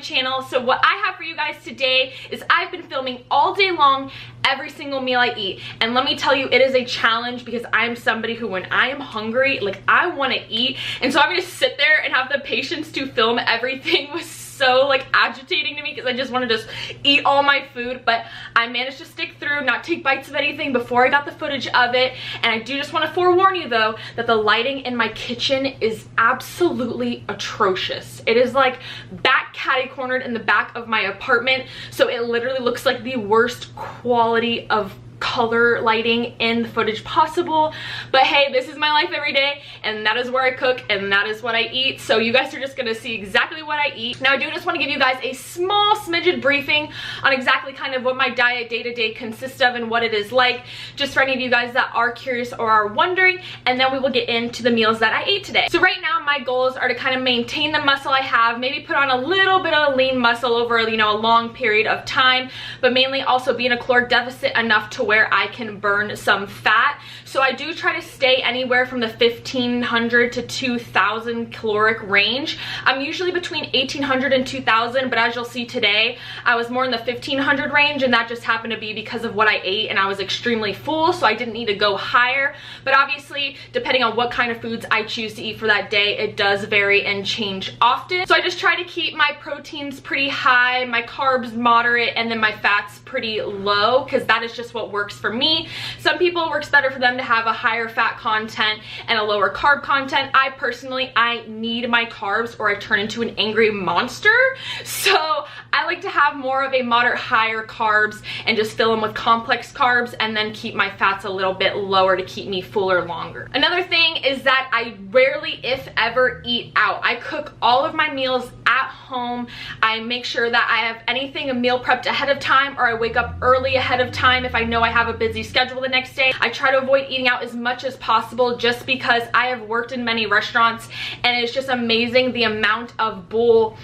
channel. So what I have for you guys today is I've been filming all day long every single meal I eat, and let me tell you, it is a challenge because I'm somebody who, when I am hungry, like, I want to eat, and so I'm gonna sit there and have the patience to film everything was so like agitating to me because I just want to just eat all my food. But I managed to stick through, not take bites of anything before I got the footage of it. And I do just want to forewarn you though that the lighting in my kitchen is absolutely atrocious. It is like back catty cornered in the back of my apartment, so it literally looks like the worst quality of color lighting in the footage possible. But hey, this is my life every day, and that is where I cook, and that is what I eat. So you guys are just gonna see exactly what I eat. Now I do just want to give you guys a small smidgen briefing on exactly kind of what my diet day to day consists of and what it is like, just for any of you guys that are curious or are wondering, and then we will get into the meals that I ate today. So right now my goals are to kind of maintain the muscle I have, maybe put on a little bit of lean muscle over, you know, a long period of time, but mainly also be in a caloric deficit enough to where I can burn some fat. So I do try to stay anywhere from the 1500 to 2000 caloric range. I'm usually between 1800 and 2000, but as you'll see today, I was more in the 1500 range, and that just happened to be because of what I ate, and I was extremely full, so I didn't need to go higher. But obviously, depending on what kind of foods I choose to eat for that day, it does vary and change often. So I just try to keep my proteins pretty high, my carbs moderate, and then my fats pretty low, because that is just what works for me. Some people, it works better for them to have a higher fat content and a lower carb content. I personally, I need my carbs or I turn into an angry monster. So I like to have more of a moderate higher carbs and just fill them with complex carbs, and then keep my fats a little bit lower to keep me fuller longer. Another thing is that I rarely, if ever, eat out. I cook all of my meals at home. I make sure that I have anything meal prepped ahead of time, or I wake up early ahead of time if I know I have a busy schedule the next day. I try to avoid eating out as much as possible, just because I have worked in many restaurants, and it's just amazing the amount of bull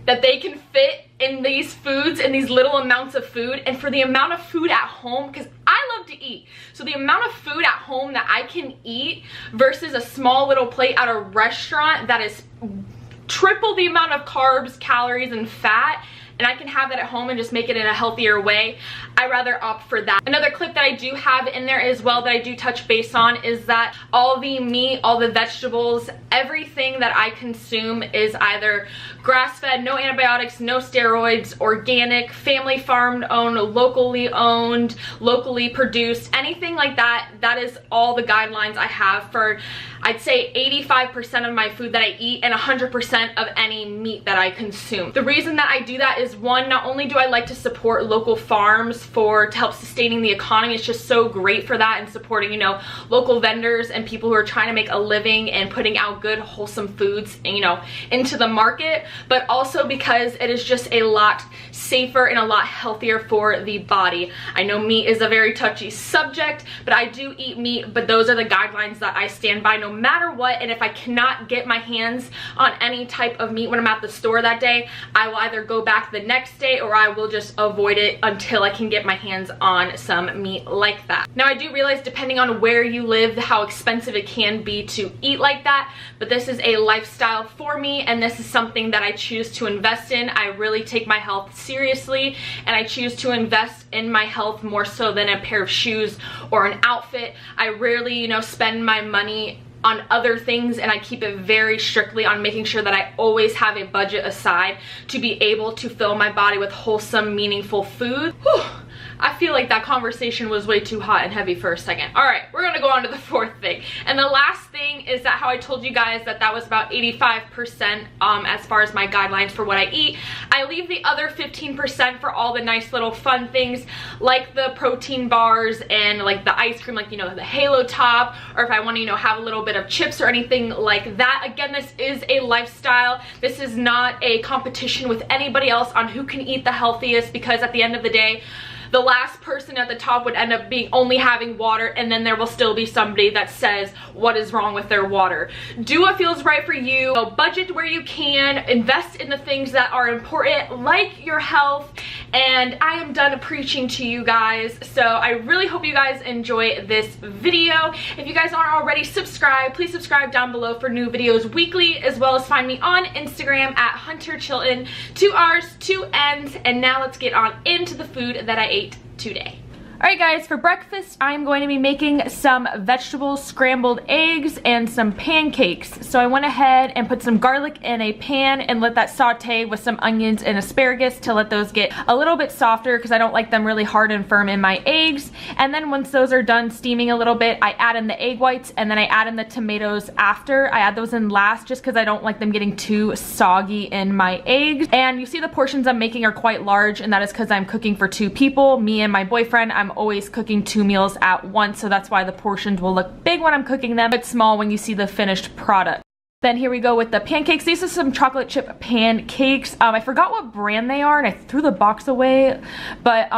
that they can fit in these foods, in these little amounts of food. And for the amount of food at home, because I love to eat, so the amount of food at home that I can eat versus a small little plate at a restaurant that is triple the amount of carbs, calories, and fat, and I can have that at home and just make it in a healthier way, I rather opt for that. Another clip that I do have in there as well that I do touch base on is that all the meat, all the vegetables, everything that I consume is either grass-fed, no antibiotics, no steroids, organic, family farmed owned, locally produced, anything like that. That is all the guidelines I have for, I'd say, 85% of my food that I eat and 100% of any meat that I consume. The reason that I do that is, one, not only do I like to support local farms to help sustaining the economy, it's just so great for that, and supporting, you know, local vendors and people who are trying to make a living and putting out good wholesome foods, you know, into the market, but also because it is just a lot safer and a lot healthier for the body. I know meat is a very touchy subject, but I do eat meat, but those are the guidelines that I stand by no matter what. And if I cannot get my hands on any type of meat when I'm at the store that day, I will either go back the next day, or I will just avoid it until I can get my hands on some meat like that. Now I do realize, depending on where you live, how expensive it can be to eat like that, but this is a lifestyle for me, and this is something that I choose to invest in. I really take my health seriously, and I choose to invest in my health more so than a pair of shoes or an outfit. I rarely, you know, spend my money on other things, and I keep it very strictly on making sure that I always have a budget aside to be able to fill my body with wholesome, meaningful food. Whew. I feel like that conversation was way too hot and heavy for a second. All right, we're gonna go on to the fourth thing. And the last thing is that how I told you guys that was about 85% as far as my guidelines for what I eat. I leave the other 15% for all the nice little fun things, like the protein bars and like the ice cream, like, you know, the Halo Top, or if I want to, you know, have a little bit of chips or anything like that. Again, this is a lifestyle. This is not a competition with anybody else on who can eat the healthiest, because at the end of the day, the last person at the top would end up being only having water, and then there will still be somebody that says what is wrong with their water. Do what feels right for you. Budget where you can, invest in the things that are important, like your health, and I am done preaching to you guys. So I really hope you guys enjoy this video. If you guys aren't already subscribed, please subscribe down below for new videos weekly, as well as find me on Instagram at HunterrChiltonn, 2 R's, 2 N's, and now let's get on into the food that I ate today. Alright guys, for breakfast I'm going to be making some vegetable scrambled eggs and some pancakes. So I went ahead and put some garlic in a pan and let that saute with some onions and asparagus to let those get a little bit softer because I don't like them really hard and firm in my eggs. And then once those are done steaming a little bit, I add in the egg whites and then I add in the tomatoes after. I add those in last just because I don't like them getting too soggy in my eggs. And you see the portions I'm making are quite large, and that is because I'm cooking for 2 people, me and my boyfriend. I'm always cooking 2 meals at once, so that's why the portions will look big when I'm cooking them, but small when you see the finished product. Then here we go with the pancakes. These are some chocolate chip pancakes. I forgot what brand they are and I threw the box away, but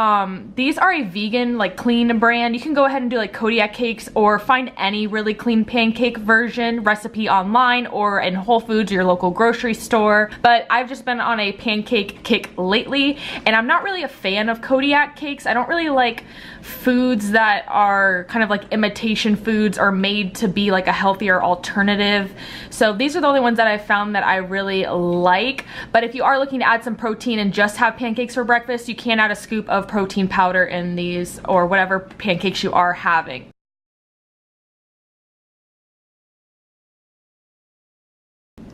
these are a vegan, like, clean brand. You can go ahead and do like Kodiak cakes or find any really clean pancake version recipe online or in Whole Foods or your local grocery store. But I've just been on a pancake kick lately, and I'm not really a fan of Kodiak cakes. I don't really like foods that are kind of like imitation foods or made to be like a healthier alternative. So these are the only ones that I've found that I really like. But if you are looking to add some protein and just have pancakes for breakfast, you can add a scoop of protein powder in these or whatever pancakes you are having.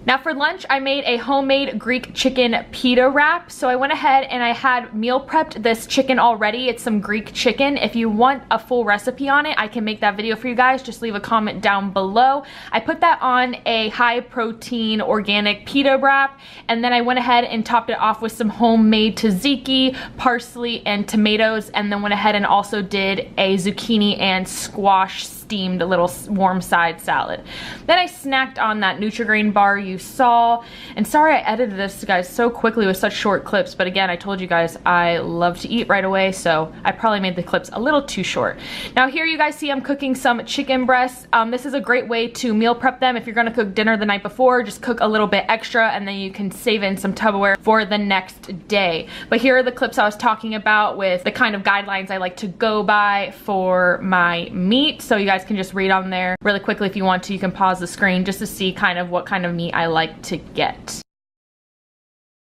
Now for lunch, I made a homemade Greek chicken pita wrap. So I went ahead and I had meal prepped this chicken already. It's some Greek chicken. If you want a full recipe on it, I can make that video for you guys. Just leave a comment down below. I put that on a high protein organic pita wrap, and then I went ahead and topped it off with some homemade tzatziki, parsley, and tomatoes, and then went ahead and also did a zucchini and squash steamed little warm side salad. Then I snacked on that nutrigrain bar you saw, and sorry I edited this guys so quickly with such short clips, but again, I told you guys I love to eat right away, so I probably made the clips a little too short. Now here you guys see I'm cooking some chicken breasts. This is a great way to meal prep them. If you're gonna cook dinner the night before, just cook a little bit extra and then you can save in some Tupperware for the next day. But here are the clips I was talking about with the kind of guidelines I like to go by for my meat, so you guys can just read on there really quickly. If you want to, you can pause the screen just to see kind of what kind of meat I like to get.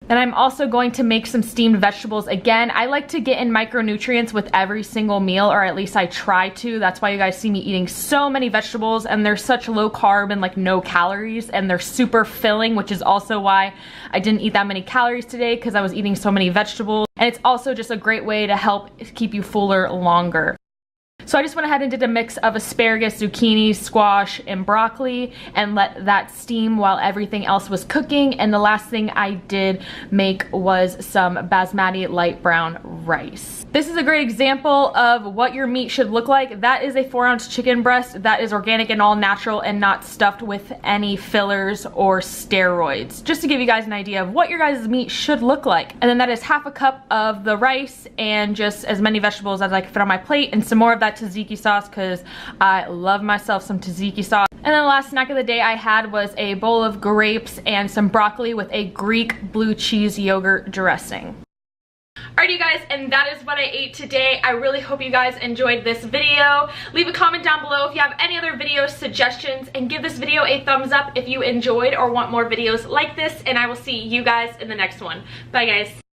Then I'm also going to make some steamed vegetables. Again, I like to get in micronutrients with every single meal, or at least I try to. That's why you guys see me eating so many vegetables, and they're such low carb and like no calories, and they're super filling, which is also why I didn't eat that many calories today, because I was eating so many vegetables. And it's also just a great way to help keep you fuller longer. So I just went ahead and did a mix of asparagus, zucchini, squash, and broccoli and let that steam while everything else was cooking. And the last thing I did make was some basmati light brown rice. This is a great example of what your meat should look like. That is a 4-ounce chicken breast that is organic and all natural and not stuffed with any fillers or steroids. Just to give you guys an idea of what your guys' meat should look like. And then that is half a cup of the rice and just as many vegetables as I can fit on my plate, and some more of that tzatziki sauce because I love myself some tzatziki sauce. And then the last snack of the day I had was a bowl of grapes and some broccoli with a Greek blue cheese yogurt dressing. Alright you guys, and that is what I ate today. I really hope you guys enjoyed this video. Leave a comment down below if you have any other video suggestions, and give this video a thumbs up if you enjoyed or want more videos like this, and I will see you guys in the next one. Bye guys.